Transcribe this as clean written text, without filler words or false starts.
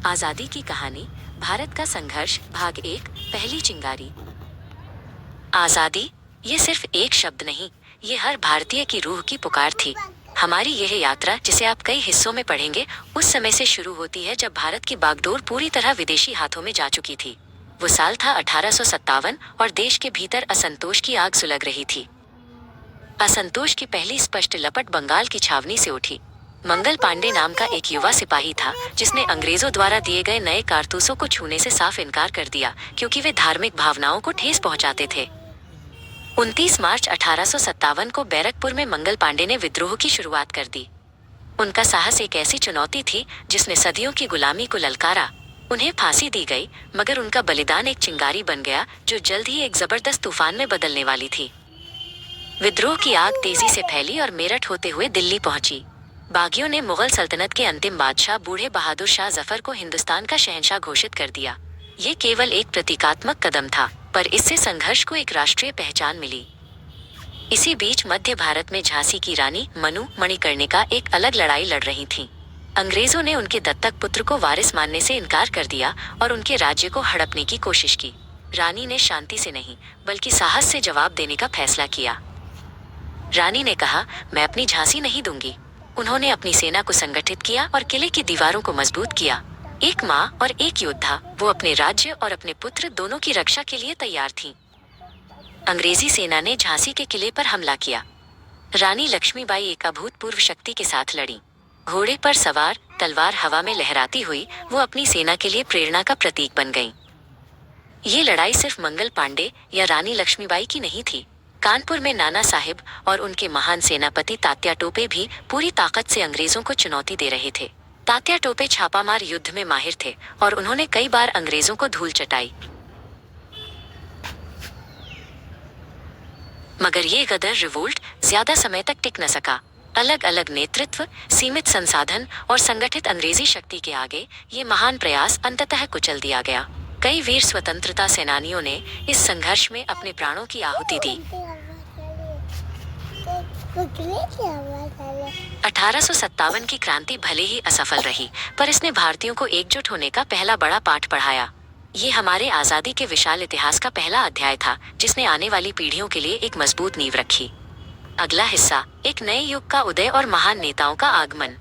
आजादी की कहानी, भारत का संघर्ष, भाग 1, पहली चिंगारी। आजादी, ये सिर्फ एक शब्द नहीं, ये हर भारतीय की रूह की पुकार थी। हमारी यह यात्रा, जिसे आप कई हिस्सों में पढ़ेंगे, उस समय से शुरू होती है जब भारत की बागडोर पूरी तरह विदेशी हाथों में जा चुकी थी। वो साल था 1857 और देश के भीतर असंतोष की आग सुलग रही थी। असंतोष की पहली स्पष्ट लपट बंगाल की छावनी से उठी। मंगल पांडे नाम का एक युवा सिपाही था, जिसने अंग्रेजों द्वारा दिए गए नए कारतूसों को छूने से साफ इनकार कर दिया, क्योंकि वे धार्मिक भावनाओं को ठेस पहुंचाते थे। 29 मार्च 1857 को बैरकपुर में मंगल पांडे ने विद्रोह की शुरुआत कर दी। उनका साहस एक ऐसी चुनौती थी जिसने सदियों की गुलामी को ललकारा। उन्हें फांसी दी गई, मगर उनका बलिदान एक चिंगारी बन गया जो जल्द ही एक जबरदस्त तूफान में बदलने वाली थी। विद्रोह की आग तेजी से फैली और मेरठ होते हुए दिल्ली पहुंची। बागियों ने मुगल सल्तनत के अंतिम बादशाह बूढ़े बहादुर शाह जफर को हिंदुस्तान का शहंशाह घोषित कर दिया। ये केवल एक प्रतीकात्मक कदम था, पर इससे संघर्ष को एक राष्ट्रीय पहचान मिली। इसी बीच मध्य भारत में झांसी की रानी मनु मणिकर्णिका एक अलग लड़ाई लड़ रही थीं। अंग्रेजों ने उनके दत्तक पुत्र को वारिस मानने से इनकार कर दिया और उनके राज्य को हड़पने की कोशिश की। रानी ने शांति से नहीं, बल्कि साहस से जवाब देने का फैसला किया। रानी ने कहा, मैं अपनी झांसी नहीं दूंगी। उन्होंने अपनी सेना को संगठित किया और किले की दीवारों को मजबूत किया। एक माँ और एक योद्धा, वो अपने राज्य और अपने पुत्र दोनों की रक्षा के लिए तैयार थीं। अंग्रेजी सेना ने झांसी के किले पर हमला किया। रानी लक्ष्मीबाई एक अभूतपूर्व शक्ति के साथ लड़ी। घोड़े पर सवार, तलवार हवा में लहराती हुई, वो अपनी सेना के लिए प्रेरणा का प्रतीक बन गईं। ये लड़ाई सिर्फ मंगल पांडे या रानी लक्ष्मीबाई की नहीं थी। कानपुर में नाना साहिब और उनके महान सेनापति तात्या टोपे भी पूरी ताकत से अंग्रेजों को चुनौती दे रहे थे। तात्या टोपे छापामार युद्ध में माहिर थे और उन्होंने कई बार अंग्रेजों को धूल चटाई। मगर ये गदर रिवोल्ट ज्यादा समय तक टिक न सका। अलग अलग नेतृत्व, सीमित संसाधन और संगठित अंग्रेजी शक्ति के आगे ये महान प्रयास अंततः कुचल दिया गया। कई वीर स्वतंत्रता सेनानियों ने इस संघर्ष में अपने प्राणों की आहुति दी। 1857 की क्रांति भले ही असफल रही, पर इसने भारतीयों को एकजुट होने का पहला बड़ा पाठ पढ़ाया। ये हमारे आजादी के विशाल इतिहास का पहला अध्याय था, जिसने आने वाली पीढ़ियों के लिए एक मजबूत नींव रखी। अगला हिस्सा, एक नए युग का उदय और महान नेताओं का आगमन।